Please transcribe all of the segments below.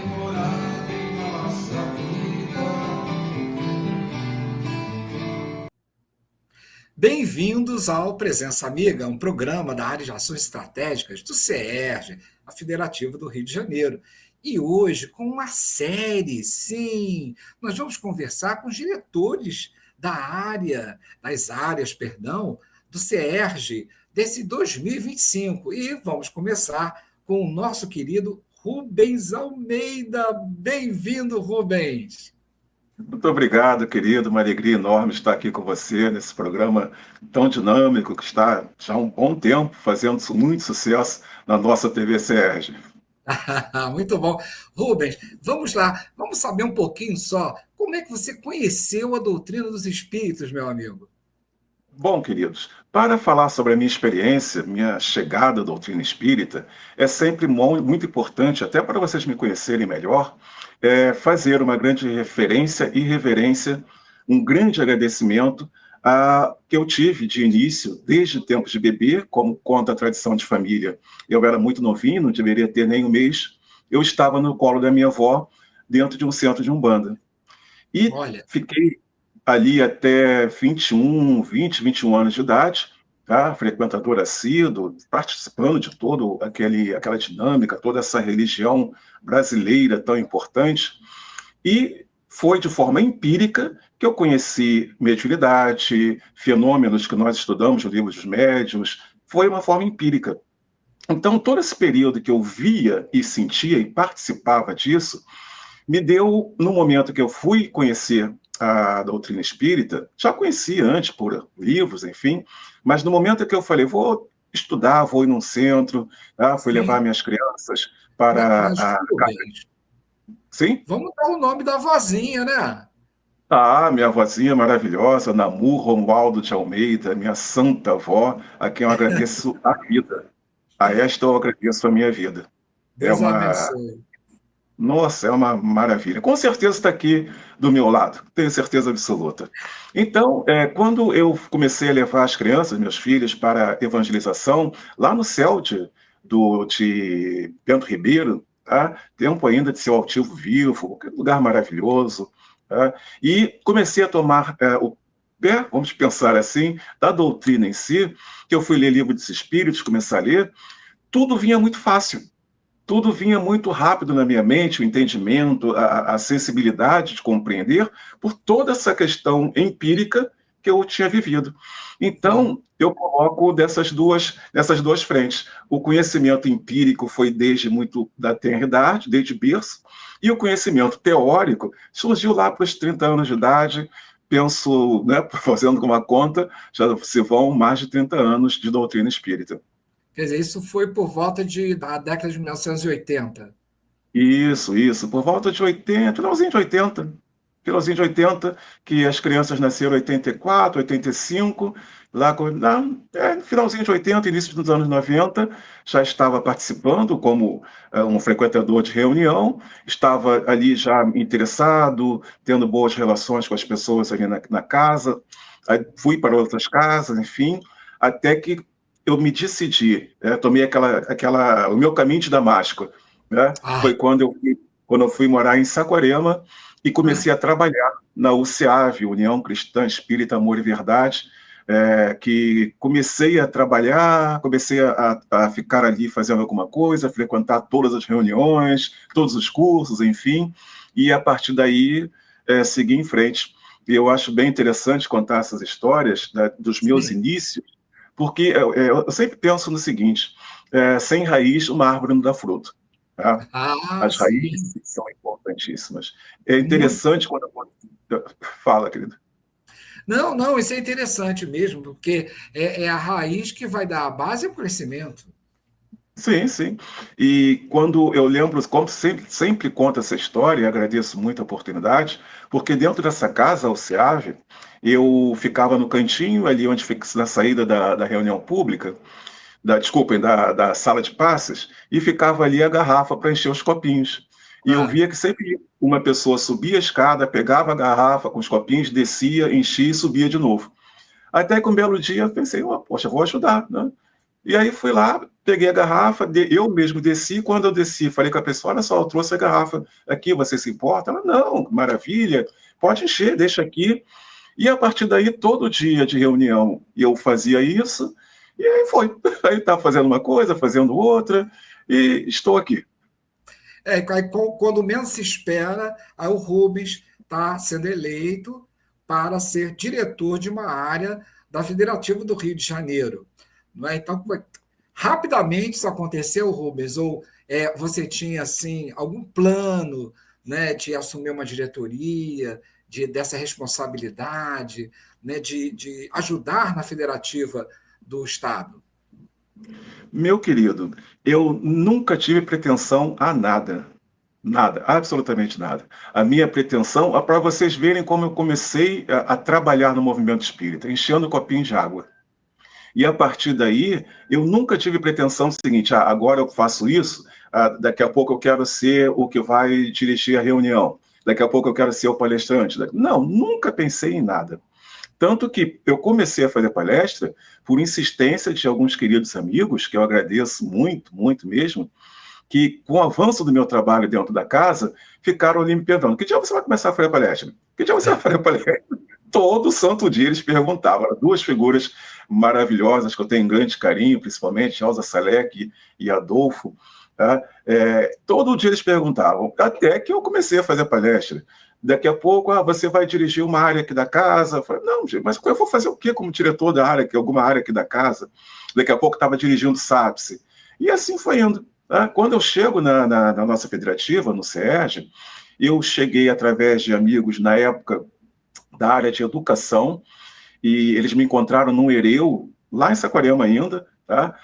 morado em nossa vida. Bem-vindos ao Presença Amiga, um programa da área de ações estratégicas do CERJ, a Federativa do Rio de Janeiro. E hoje, com uma série, sim, nós vamos conversar com os diretores das áreas, do CERJ, desse 2025. E vamos começar com o nosso querido Rubens Almeida. Bem-vindo, Rubens. Muito obrigado, querido. Uma alegria enorme estar aqui com você nesse programa tão dinâmico que está já há um bom tempo fazendo muito sucesso na nossa TV CERJ. Muito bom. Rubens, vamos lá. Vamos saber um pouquinho só como é que você conheceu a doutrina dos espíritos, meu amigo. Bom, queridos, para falar sobre a minha experiência, minha chegada à doutrina espírita, é sempre muito importante, até para vocês me conhecerem melhor, fazer uma grande referência e reverência, um grande agradecimento que eu tive de início, desde tempos de bebê, como conta a tradição de família. Eu era muito novinho, não deveria ter nem um mês, eu estava no colo da minha avó, dentro de um centro de Umbanda. E Olha, fiquei ali até 21 anos de idade, tá? Frequentador assíduo, participando de toda aquela dinâmica, toda essa religião brasileira tão importante. E foi de forma empírica que eu conheci mediunidade, fenômenos que nós estudamos no livro dos médiuns, foi uma forma empírica. Então, todo esse período que eu via e sentia e participava disso, me deu, no momento que eu fui conhecer a doutrina espírita, já conhecia antes por livros, enfim, mas no momento que eu falei, vou estudar, vou ir num centro, tá? Fui levar sim. minhas crianças para Mas a... Rubens, Sim? vamos dar o nome da vozinha, né? Ah, minha avózinha maravilhosa, Namu Romualdo de Almeida, minha santa avó, a quem eu agradeço a vida. A esta eu agradeço a minha vida. É Deus uma abençoe. Nossa, é uma maravilha. Com certeza está aqui do meu lado, tenho certeza absoluta. Então, quando eu comecei a levar as crianças, meus filhos, para a evangelização, lá no CELT de Bento Ribeiro, tá? Tempo ainda de seu altivo vivo, que lugar maravilhoso, tá? E comecei a tomar o pé, vamos pensar assim, da doutrina em si, que eu fui ler Livro dos Espíritos, começar a ler, tudo vinha muito fácil. Tudo vinha muito rápido na minha mente, o entendimento, a sensibilidade de compreender por toda essa questão empírica que eu tinha vivido. Sim. Então, eu coloco nessas duas frentes. O conhecimento empírico foi desde muito da tenridade, desde berço, e o conhecimento teórico surgiu lá para os 30 anos de idade, penso, né, fazendo uma conta, já se vão mais de 30 anos de doutrina espírita. Quer dizer, isso foi por volta da década de 1980. Isso, por volta de 80, finalzinho de 80, que as crianças nasceram em 84, 85, finalzinho de 80, início dos anos 90, já estava participando como um frequentador de reunião, estava ali já interessado, tendo boas relações com as pessoas ali na casa, aí fui para outras casas, enfim, até que eu me decidi, tomei o meu caminho de Damasco, né? Ah, Foi quando eu fui morar em Saquarema e comecei a trabalhar na UCAV, União Cristã Espírita Amor e Verdade, que comecei a trabalhar, comecei a ficar ali fazendo alguma coisa, frequentar todas as reuniões, todos os cursos, enfim, e a partir daí seguir em frente. E eu acho bem interessante contar essas histórias, né, dos meus sim. inícios, porque eu sempre penso no seguinte, sem raiz uma árvore não dá fruto. Tá? Ah, As sim. raízes são importantíssimas. É Muito. interessante quando... Fala, querido. Não, não, isso é interessante mesmo, porque é a raiz que vai dar a base ao crescimento. Sim, sim. E quando eu lembro, como sempre conto essa história, e agradeço muito a oportunidade, porque dentro dessa casa, o SEAV, eu ficava no cantinho, ali onde fica na saída da reunião pública, desculpem, da sala de passes, e ficava ali a garrafa para encher os copinhos. E eu Ah, via que sempre uma pessoa subia a escada, pegava a garrafa com os copinhos, descia, enchia e subia de novo. Até que um belo dia eu pensei, oh, poxa, vou ajudar, né? E aí fui lá, peguei a garrafa, eu mesmo desci, quando eu desci, falei com a pessoa, olha só, eu trouxe a garrafa aqui, você se importa? Ela, não, maravilha, pode encher, deixa aqui. E a partir daí, todo dia de reunião, eu fazia isso, e aí foi. Aí estava fazendo uma coisa, fazendo outra, e estou aqui. Aí, quando menos se espera, aí o Rubens está sendo eleito para ser diretor de uma área da Federativa do Rio de Janeiro. Não é? Então, rapidamente isso aconteceu, Rubens? Ou você tinha assim algum plano, né, de assumir uma diretoria, dessa responsabilidade, né, de ajudar na Federativa do Estado? Meu querido, eu nunca tive pretensão a nada. Nada, absolutamente nada. A minha pretensão é para vocês verem como eu comecei a trabalhar no movimento espírita, enchendo o copinho de água. E a partir daí, eu nunca tive pretensão do seguinte: agora eu faço isso, daqui a pouco eu quero ser o que vai dirigir a reunião, daqui a pouco eu quero ser o palestrante. Não, nunca pensei em nada. Tanto que eu comecei a fazer palestra por insistência de alguns queridos amigos, que eu agradeço muito, muito mesmo, que, com o avanço do meu trabalho dentro da casa, ficaram ali me perguntando: que dia você vai começar a fazer palestra? Que dia você vai fazer palestra? Todo santo dia eles perguntavam. Eram duas figuras maravilhosas que eu tenho grande carinho, principalmente Elza Salek e Adolfo. Tá? Todo dia eles perguntavam, até que eu comecei a fazer palestra. Daqui a pouco, você vai dirigir uma área aqui da casa? Eu falei, não, gente, mas eu vou fazer o quê como diretor da área, alguma área aqui da casa? Daqui a pouco estava dirigindo SAPSE. E assim foi indo. Tá? Quando eu chego na nossa federativa, no SERJ, eu cheguei através de amigos, na época, da área de educação, e eles me encontraram no Ereu, lá em Saquarema ainda, tá?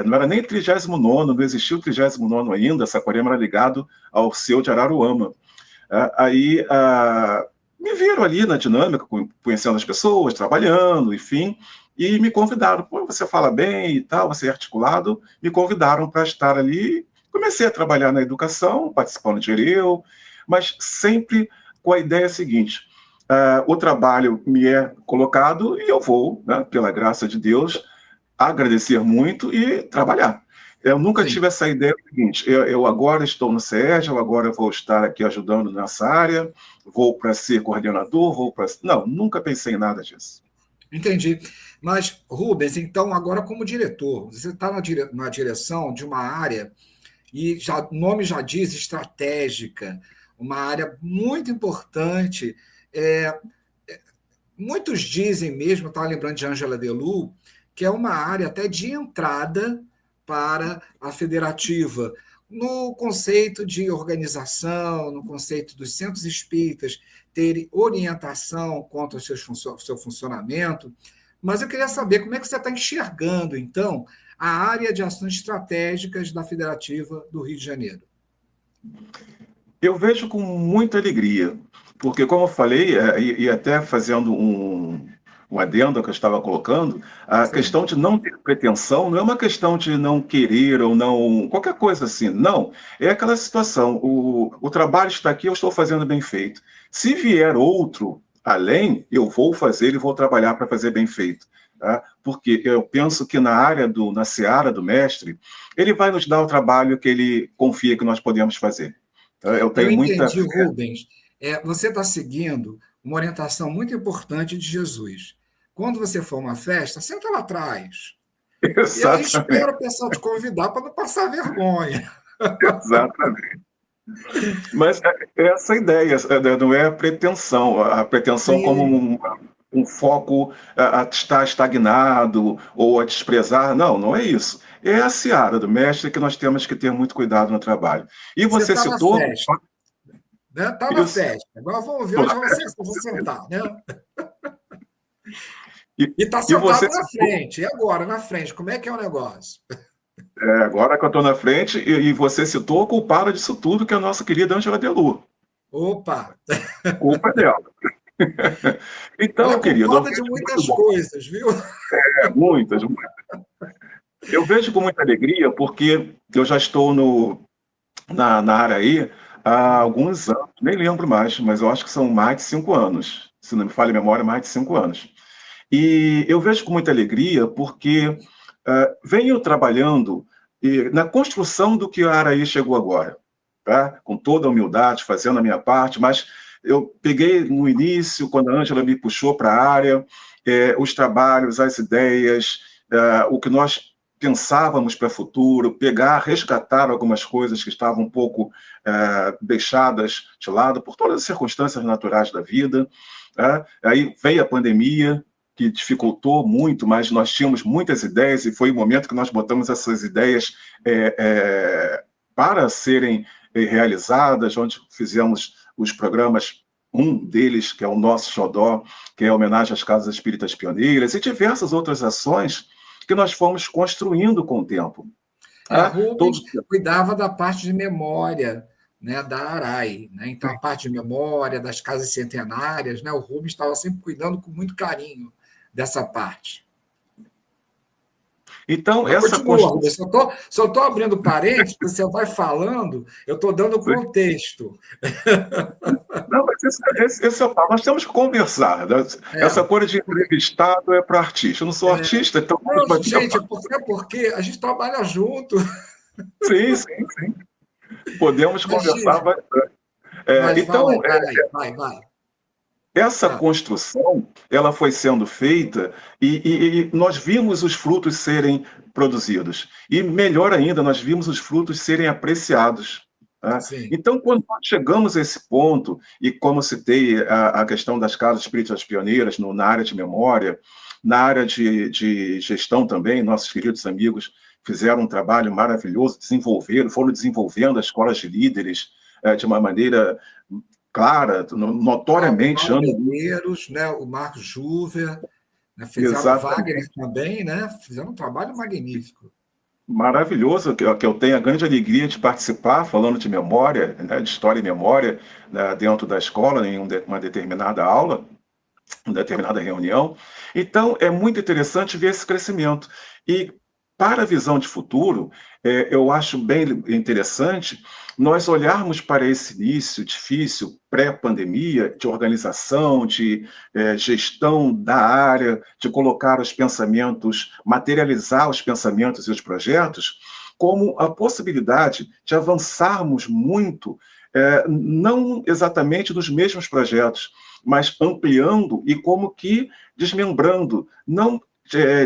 Não era nem 39º, não existia o 39º ainda, Saquarema era ligado ao seu de Araruama. Aí me viram ali na dinâmica, conhecendo as pessoas, trabalhando, enfim, e me convidaram. Pô, você fala bem e tal, você é articulado. Me convidaram para estar ali. Comecei a trabalhar na educação, participando de Ereu, mas sempre com a ideia seguinte: o trabalho me é colocado e eu vou, né, pela graça de Deus, agradecer muito e trabalhar. Eu nunca Sim. tive essa ideia do seguinte: eu agora estou no SERJ, eu agora vou estar aqui ajudando nessa área, vou para ser coordenador, vou para. Não, nunca pensei em nada disso. Entendi. Mas, Rubens, então, agora como diretor, você está na direção de uma área, e já, o nome já diz, estratégica, uma área muito importante. É, muitos dizem mesmo, estava lembrando de Angela Delou, que é uma área até de entrada para a federativa, no conceito de organização, no conceito dos centros espíritas terem orientação quanto ao seu funcionamento. Mas eu queria saber como é que você está enxergando, então, a área de ações estratégicas da Federativa do Rio de Janeiro. Eu vejo com muita alegria, porque, como eu falei, e até fazendo um adendo que eu estava colocando, a Sim. questão de não ter pretensão não é uma questão de não querer ou não, qualquer coisa assim, não. É aquela situação: o trabalho está aqui, eu estou fazendo bem feito. Se vier outro além, eu vou fazer e vou trabalhar para fazer bem feito. Tá? Porque eu penso que na seara do mestre, ele vai nos dar o trabalho que ele confia que nós podemos fazer. Eu Eu tenho muita entendi, fé. Rubens. Você está seguindo uma orientação muito importante de Jesus. Quando você for a uma festa, senta lá atrás. E aí espera Exatamente, o pessoal te convidar para não passar vergonha. exatamente. Mas é essa a ideia, não é a pretensão. A pretensão como Sim, um foco a estar estagnado ou a desprezar. Não, não é isso. É a seara do mestre que nós temos que ter muito cuidado no trabalio. E você você está na citou festa, né? Está na isso. festa. Agora vamos ver onde você sentar, né? E, E está e você sentado na citou, frente. E agora, na frente, como é que é o negócio? agora que eu estou na frente, e você citou a culpada disso tudo, que é a nossa querida Ângela Delur. Opa! Culpa é dela. Ela Então, é querido, eu culpada de vejo muito muitas bom. coisas, viu? Muitas, muitas. Eu vejo com muita alegria porque eu já estou na área aí há alguns anos, nem lembro mais, mas eu acho que são mais de 5 anos, se não me falha a memória, mais de 5 anos. E eu vejo com muita alegria porque venho trabalhando na construção do que a Araí chegou agora, tá? Com toda a humildade, fazendo a minha parte, mas eu peguei no início, quando a Ângela me puxou para a área, os trabalhos, as ideias, o que nós pensávamos para o futuro, resgatar algumas coisas que estavam um pouco deixadas de lado por todas as circunstâncias naturais da vida. Aí veio a pandemia, que dificultou muito, mas nós tínhamos muitas ideias e foi o momento que nós botamos essas ideias para serem realizadas, onde fizemos os programas, um deles, que é o nosso xodó, que é a homenagem às Casas Espíritas Pioneiras, e diversas outras ações que nós fomos construindo com o tempo. Rubens cuidava da parte de memória, né, da ARAI, né? Então, a parte de memória das casas centenárias, né, o Rubens estava sempre cuidando com muito carinho dessa parte. Então, essa construção... Só estou abrindo parênteses, você vai falando, eu estou dando contexto. Não, mas nós temos que conversar. Né? Essa coisa de entrevistado é para artista. Eu não sou artista, então... Não, gente, porque a gente trabalha junto. Sim. Podemos conversar bastante. Então, vai. Essa construção, ela foi sendo feita e nós vimos os frutos serem produzidos. E, melhor ainda, nós vimos os frutos serem apreciados. Tá? Então, quando nós chegamos a esse ponto, e como citei a questão das casas espíritas pioneiras na área de memória, na área de gestão também, nossos queridos amigos fizeram um trabalho maravilhoso, foram desenvolvendo as escolas de líderes de uma maneira... clara, notoriamente... O Medeiros, né, o Marcos Juver, né, fizeram o Wagner também, né, fizeram um trabalho magnífico. Maravilhoso, que eu tenho a grande alegria de participar, falando de memória, né, de história e memória, né, dentro da escola, em uma determinada aula, uma determinada reunião. Então, é muito interessante ver esse crescimento. E, para a visão de futuro, eu acho bem interessante nós olharmos para esse início difícil, pré-pandemia, de organização, de gestão da área, de colocar os pensamentos, materializar os pensamentos e os projetos, como a possibilidade de avançarmos muito, não exatamente nos mesmos projetos, mas ampliando e como que desmembrando, não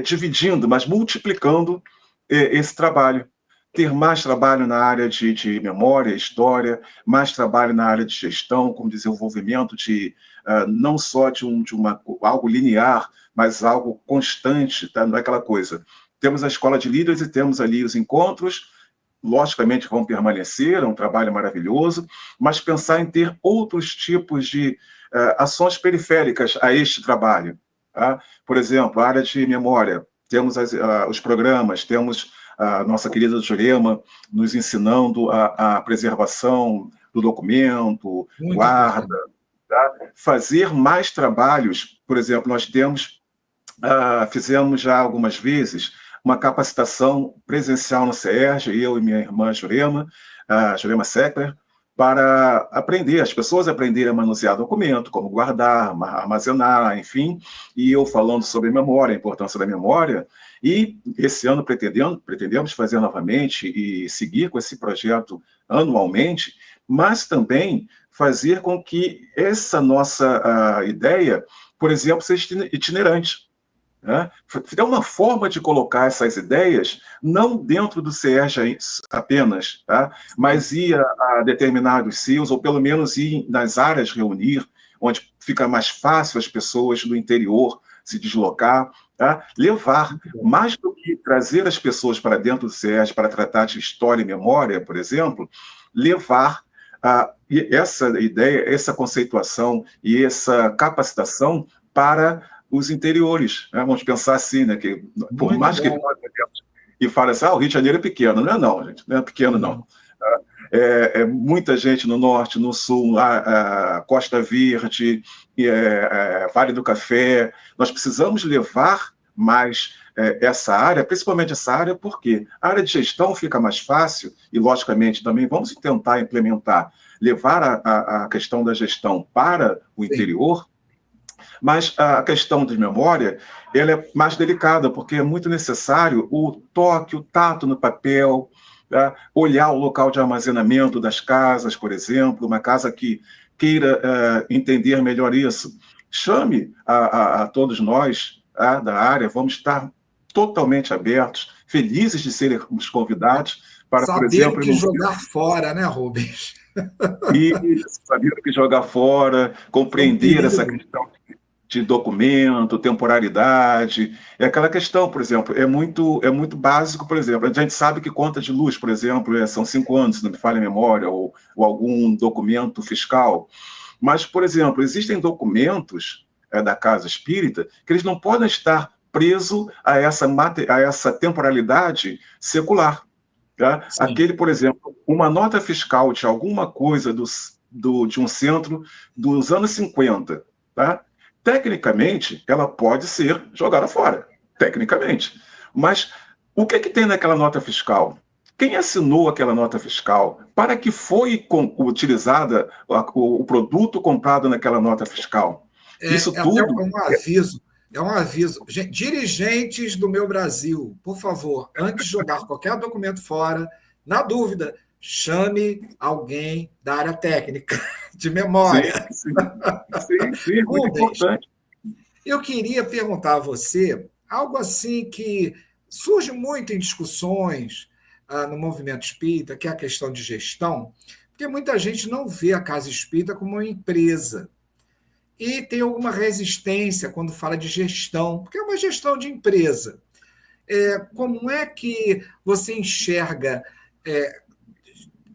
dividindo, mas multiplicando esse trabalho. Ter mais trabalho na área de memória, história, mais trabalho na área de gestão, com desenvolvimento não só de algo linear, mas algo constante, tá? Não é aquela coisa. Temos a escola de líderes e temos ali os encontros, logicamente vão permanecer, é um trabalho maravilhoso, mas pensar em ter outros tipos de ações periféricas a este trabalho. Tá? Por exemplo, a área de memória, temos os programas, temos a nossa querida Jurema nos ensinando a preservação do documento, muito guarda, tá? Fazer mais trabalhos, por exemplo, nós fizemos já algumas vezes uma capacitação presencial no CERJ, eu e minha irmã Jurema Seckler, para aprender, as pessoas aprenderem a manusear documento, como guardar, armazenar, enfim, e eu falando sobre memória, a importância da memória, e esse ano pretendemos fazer novamente e seguir com esse projeto anualmente, mas também fazer com que essa nossa ideia, por exemplo, seja itinerante. Né? É uma forma de colocar essas ideias não dentro do CERJ apenas, tá? Mas ir a determinados CIOs, ou pelo menos ir nas áreas reunir, onde fica mais fácil as pessoas do interior se deslocar, tá? Levar, mais do que trazer as pessoas para dentro do CERJ para tratar de história e memória, por exemplo, levar essa ideia, essa conceituação e essa capacitação para os interiores, né? Vamos pensar assim, né? Que por mais que nós e fala assim, o Rio de Janeiro é pequeno, não, gente, não é pequeno, não. Muita gente no norte, no sul, Costa Verde, Vale do Café. Nós precisamos levar mais essa área, principalmente essa área, porque a área de gestão fica mais fácil e, logicamente, também vamos tentar implementar, levar a questão da gestão para o interior, Mas a questão de memória, ela é mais delicada, porque é muito necessário o toque, o tato no papel, tá? Olhar o local de armazenamento das casas, por exemplo, uma casa que queira entender melhor isso. Chame a todos nós, tá, da área, vamos estar totalmente abertos, felizes de sermos convidados para, por Saber o exemplo, que jogar fora, né, Rubens? e saber o que jogar fora, É um compreender essa perigo. questão de documento, temporalidade. É aquela questão, por exemplo, é muito básico, por exemplo, a gente sabe que conta de luz, por exemplo, são 5 anos, se não me falha a memória, ou algum documento fiscal. Mas, por exemplo, existem documentos da Casa Espírita que eles não podem estar presos a essa temporalidade secular. Tá? Sim. Aquele, por exemplo, uma nota fiscal de alguma coisa de um centro dos anos 50, tá? Tecnicamente, ela pode ser jogada fora, tecnicamente. Mas o que tem naquela nota fiscal? Quem assinou aquela nota fiscal? Para que foi utilizada o produto comprado naquela nota fiscal? Isso É até tudo um aviso. É um aviso. Dirigentes do meu Brasil, por favor, antes de jogar qualquer documento fora, na dúvida, chame alguém da área técnica, de sim, memória. sim, sim, sim, é muito Rubens, importante. eu queria perguntar a você algo assim que surge muito em discussões no movimento espírita, que é a questão de gestão, porque muita gente não vê a casa espírita como uma empresa. E tem alguma resistência quando fala de gestão, porque é uma gestão de empresa. Como é que você enxerga é,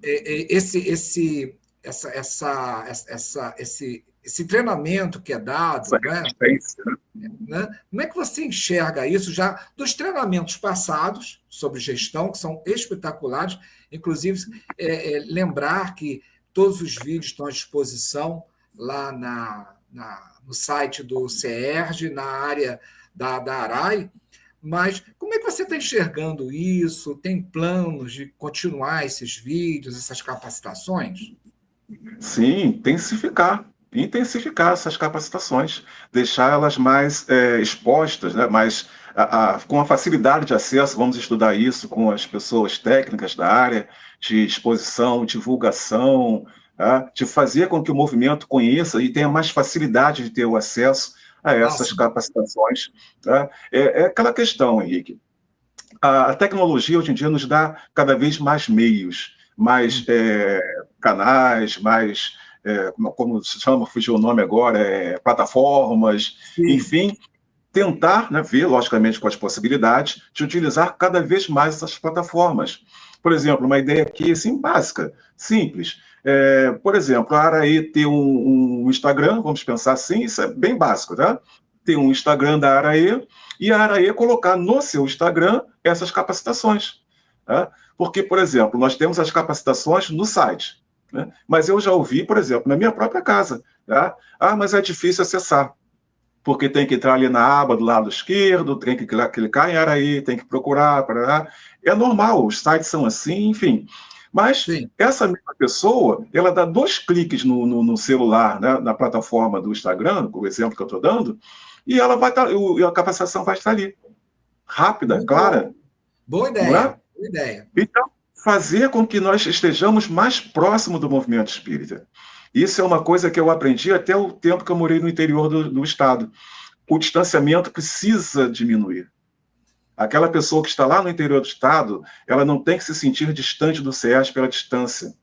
esse treinamento que é Essa dado, né? resistência, né? Né? Como é que você enxerga isso já dos treinamentos passados sobre gestão, que são espetaculares? Inclusive, lembrar que todos os vídeos estão à disposição lá no site do CERJ, na área da ARAI. Mas como é que você está enxergando isso? Tem planos de continuar esses vídeos, essas capacitações? Sim, intensificar essas capacitações, deixar elas mais expostas, né? Mais, com a facilidade de acesso, vamos estudar isso com as pessoas técnicas da área, de exposição, divulgação, tá? De fazer com que o movimento conheça e tenha mais facilidade de ter o acesso a Ah, essas sim. capacitações. Tá? É aquela questão, Henrique. A tecnologia hoje em dia nos dá cada vez mais meios, mais canais, mais, como se chama, fugiu o nome agora, plataformas, Sim. enfim, tentar, né, ver, logicamente, com as possibilidades de utilizar cada vez mais essas plataformas. Por exemplo, uma ideia aqui, assim, básica, simples. Por exemplo, a Araí ter um Instagram, vamos pensar assim, isso é bem básico, tá? Ter um Instagram da Araí e a Araí colocar no seu Instagram essas capacitações. Tá? Porque, por exemplo, nós temos as capacitações no site, né? Mas eu já ouvi, por exemplo, na minha própria casa, tá? Ah, mas é difícil acessar porque tem que entrar ali na aba do lado esquerdo, tem que clicar em Araí, tem que procurar, parará. É normal, os sites são assim, enfim. Mas Sim. essa mesma pessoa, ela dá 2 cliques no celular, né, na plataforma do Instagram, o exemplo que eu estou dando, e ela vai estar, a capacitação vai estar ali, rápida, Muito clara, bom. Boa não é? ideia. Boa ideia. Então, fazer com que nós estejamos mais próximo do movimento espírita. Isso é uma coisa que eu aprendi até o tempo que eu morei no interior do estado. O distanciamento precisa diminuir. Aquela pessoa que está lá no interior do estado, ela não tem que se sentir distante do SEAS pela distância.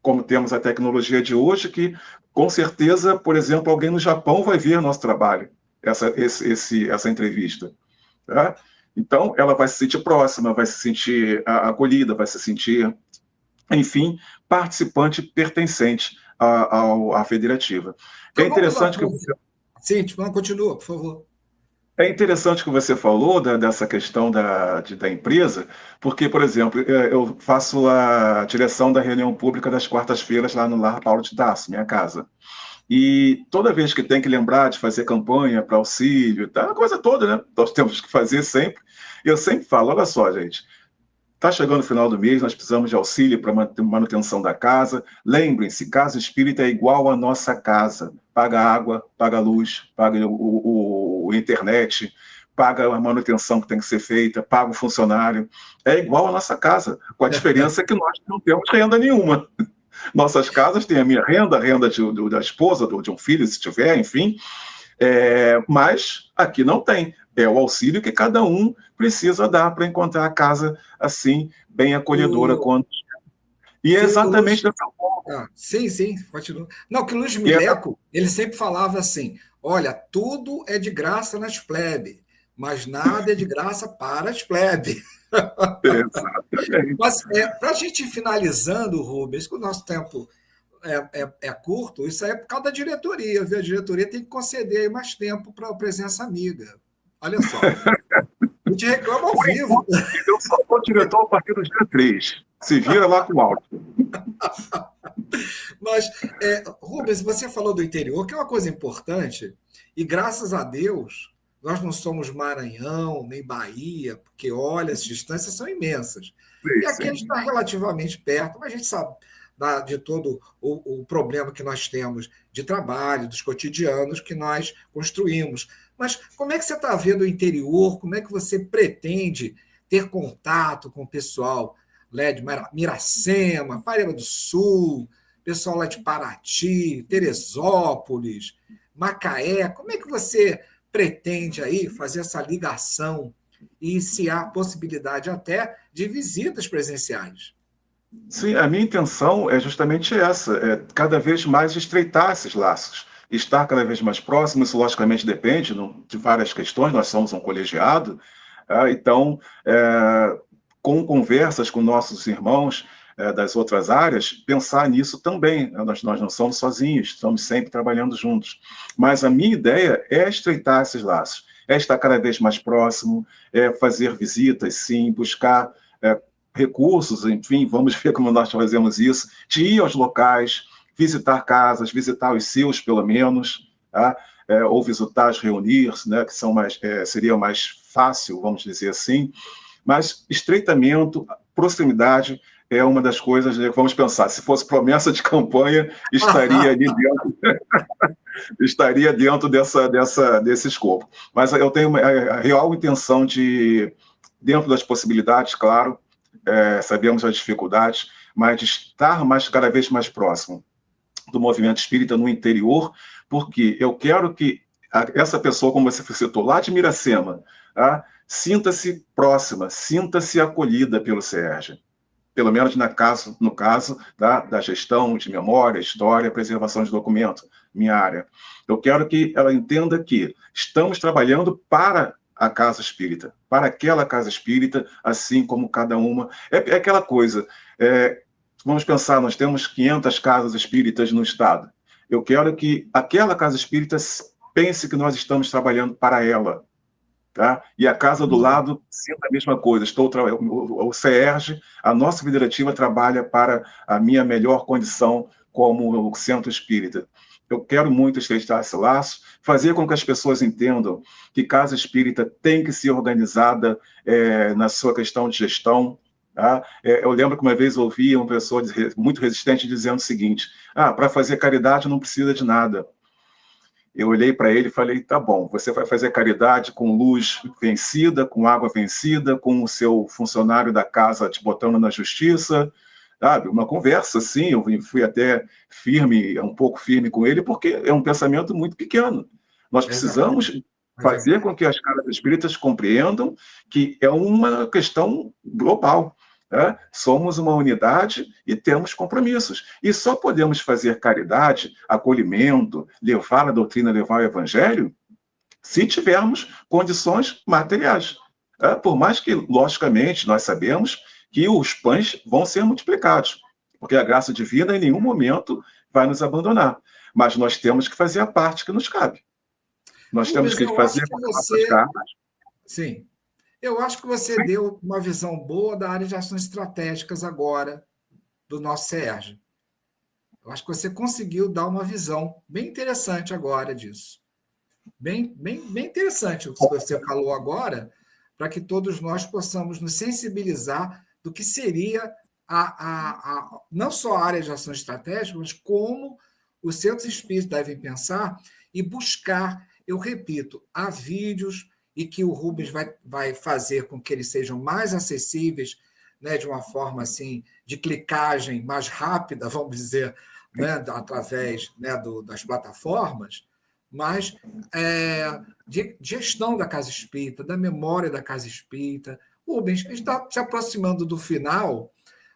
Como temos a tecnologia de hoje, que com certeza, por exemplo, alguém no Japão vai ver nosso trabalho, essa entrevista. Tá? Então, ela vai se sentir próxima, vai se sentir acolhida, vai se sentir, enfim, participante pertencente à federativa. É Então vamos interessante que aproveitar. você Sim, não, continua, por favor. É interessante que você falou dessa questão da empresa, porque, por exemplo, eu faço a direção da reunião pública das quartas-feiras lá no Lar Paulo de Tarso, minha casa. E toda vez que tem que lembrar de fazer campanha para auxílio, tá, a coisa toda, né? Nós temos que fazer sempre. Eu sempre falo, olha só, gente, Está chegando o final do mês, nós precisamos de auxílio para manutenção da casa. Lembrem-se, casa espírita é igual à nossa casa. Paga água, paga luz, paga o internet, paga a manutenção que tem que ser feita, paga o funcionário. É igual à nossa casa, com a diferença que nós não temos renda nenhuma. Nossas casas têm a minha renda, a renda da esposa, de um filho, se tiver, enfim. Mas aqui não tem. É o auxílio que cada um precisa dar para encontrar a casa assim, bem acolhedora. O, E é sim, exatamente dessa forma. sim, sim, continua. Não, que o Luiz E é... Mileco, ele sempre falava assim: olha, tudo é de graça nas plebe, mas nada é de graça para as plebe. Exatamente. Mas para a gente ir finalizando, Rubens, que o nosso tempo é curto, isso aí é por causa da diretoria, viu? A diretoria tem que conceder aí mais tempo para a presença amiga. Olha só, a gente reclama ao Por vivo. enquanto, eu só sou diretor a partir do dia 3. Se vira lá com o áudio. Mas, Rubens, você falou do interior, que é uma coisa importante, e graças a Deus, nós não somos Maranhão, nem Bahia, porque, olha, as distâncias são imensas. E aqui a gente Sim. está relativamente perto, mas a gente sabe de todo o problema que nós temos de trabalho, dos cotidianos que nós construímos. Mas como é que você está vendo o interior? Como é que você pretende ter contato com o pessoal, né, de Miracema, Paraíba do Sul, pessoal lá de Paraty, Teresópolis, Macaé? Como é que você pretende aí fazer essa ligação e se há possibilidade até de visitas presenciais? Sim, a minha intenção é justamente essa, é cada vez mais estreitar esses laços, estar cada vez mais próximo. Isso logicamente depende de várias questões, nós somos um colegiado, então, com conversas com nossos irmãos das outras áreas, pensar nisso também. Nós não somos sozinhos, estamos sempre trabalhando juntos. Mas a minha ideia é estreitar esses laços, é estar cada vez mais próximo, é fazer visitas, sim, buscar recursos, enfim, vamos ver como nós fazemos isso, de ir aos locais, visitar casas, visitar os seus, pelo menos, tá? Ou visitar, reunir, né, que são seria mais fácil, vamos dizer assim, mas estreitamento, proximidade é uma das coisas, né, vamos pensar, se fosse promessa de campanha, estaria ali dentro, estaria dentro desse escopo. Mas eu tenho a real intenção de, dentro das possibilidades, claro, sabemos as dificuldades, mas de estar cada vez mais próximo do movimento espírita no interior, porque eu quero que essa pessoa, como você citou, lá de Miracema, tá? Sinta-se próxima, sinta-se acolhida pelo SERJ, pelo menos no caso da gestão de memória, história, preservação de documento, minha área. Eu quero que ela entenda que estamos trabalhando para a casa espírita, para aquela casa espírita, assim como cada uma. É aquela coisa, vamos pensar, nós temos 500 casas espíritas no estado. Eu quero que aquela casa espírita pense que nós estamos trabalhando para ela, tá? E a casa do lado sinta a mesma coisa. O CERJ, a nossa federativa, trabalha para a minha melhor condição como centro espírita. Eu quero muito estreitar esse laço, fazer com que as pessoas entendam que casa espírita tem que ser organizada na sua questão de gestão. Tá? Eu lembro que uma vez ouvi uma pessoa muito resistente dizendo o seguinte: para fazer caridade não precisa de nada. Eu olhei para ele e falei, tá bom, você vai fazer caridade com luz vencida, com água vencida, com o seu funcionário da casa te botando na justiça, sabe? Uma conversa, assim, eu fui até firme, um pouco firme com ele, porque é um pensamento muito pequeno. Nós Exatamente. precisamos É fazer verdade. com que as casas espíritas compreendam que é uma questão global. Né? Somos uma unidade e temos compromissos. E só podemos fazer caridade, acolhimento, levar a doutrina, levar o evangelho, se tivermos condições materiais. Por mais que, logicamente, nós sabemos que os pães vão ser multiplicados, porque a graça divina em nenhum momento vai nos abandonar. Mas nós temos que fazer a parte que nos cabe. Nós temos Rubens, que eu acho fazer que com que nossas você. casas. Sim, eu acho que você deu uma visão boa da área de ações estratégicas agora, do nosso SERJ. Eu acho que você conseguiu dar uma visão bem interessante agora disso. Bem interessante o que você falou agora, para que todos nós possamos nos sensibilizar do que seria não só a área de ação estratégica, mas como os centros espíritas devem pensar e buscar. Eu repito, há vídeos e que o Rubens vai fazer com que eles sejam mais acessíveis, né, de uma forma assim, de clicagem mais rápida, vamos dizer, né, através, né, das plataformas, mas de gestão da Casa Espírita, da memória da Casa Espírita. Rubens, a gente está se aproximando do final,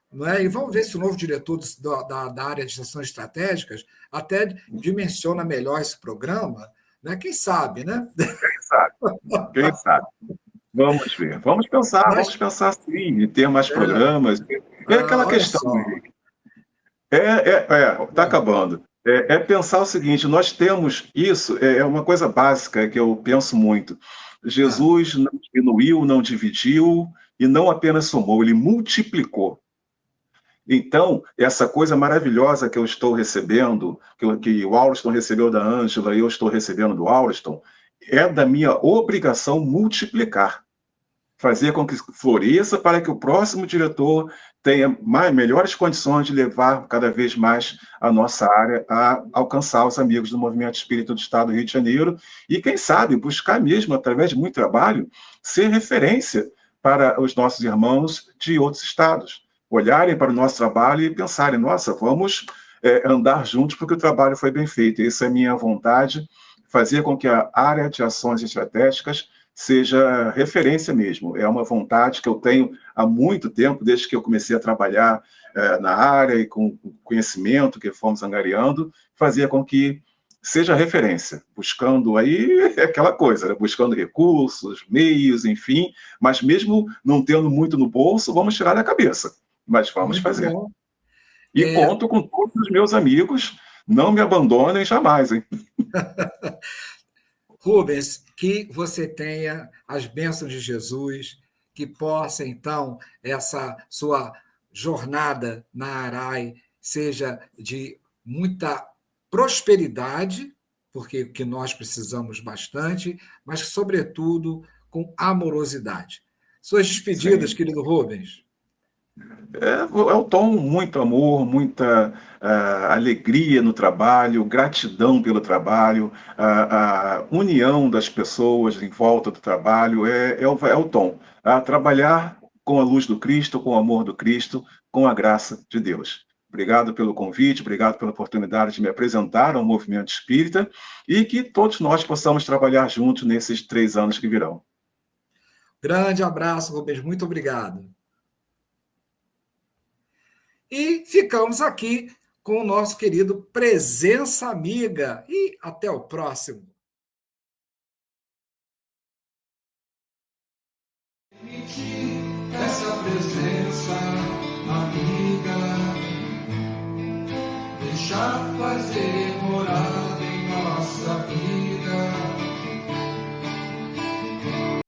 não é? E vamos ver se o novo diretor da área de gestão estratégicas até dimensiona melhor esse programa, né? Quem sabe, né? Quem sabe? Quem sabe? Vamos ver. Mas, Vamos pensar sim, em ter mais programas. É aquela olha questão, só, Henrique. Está acabando. É pensar o seguinte: nós temos isso, é uma coisa básica que eu penso muito. ah, Jesus não diminuiu, não dividiu e não apenas somou, ele multiplicou. Então, essa coisa maravilhosa que eu estou recebendo, que o Auriston recebeu da Ângela e eu estou recebendo do Auriston, é da minha obrigação multiplicar, fazer com que floresça para que o próximo diretor tenha melhores condições de levar cada vez mais a nossa área a alcançar os amigos do Movimento Espírita do Estado do Rio de Janeiro e, quem sabe, buscar mesmo, através de muito trabalho, ser referência para os nossos irmãos de outros estados. Olharem para o nosso trabalho e pensarem, nossa, vamos andar juntos porque o trabalho foi bem feito. Essa é a minha vontade, fazer com que a área de ações estratégicas seja referência mesmo. É uma vontade que eu tenho há muito tempo, desde que eu comecei a trabalhar na área e com o conhecimento que fomos angariando, fazer com que seja referência, buscando aí aquela coisa, né? Buscando recursos, meios, enfim, mas mesmo não tendo muito no bolso, vamos tirar da cabeça, mas vamos muito fazer. bom. E É, conto com todos os meus amigos, não me abandonem jamais, hein? Rubens, que você tenha as bênçãos de Jesus, que possa, então, essa sua jornada na Arai seja de muita prosperidade, porque que nós precisamos bastante, mas, sobretudo, com amorosidade. Suas despedidas, Sim. querido Rubens. É o tom, muito amor, muita alegria no trabalho, gratidão pelo trabalho, a união das pessoas em volta do trabalho, é o tom. Trabalhar com a luz do Cristo, com o amor do Cristo, com a graça de Deus. Obrigado pelo convite, obrigado pela oportunidade de me apresentar ao movimento espírita e que todos nós possamos trabalhar juntos nesses 3 anos que virão. Grande abraço, Rubens. Muito obrigado. E ficamos aqui com o nosso querido Presença Amiga. E até o próximo. Essa presença amiga, deixar fazer morada em nossa vida.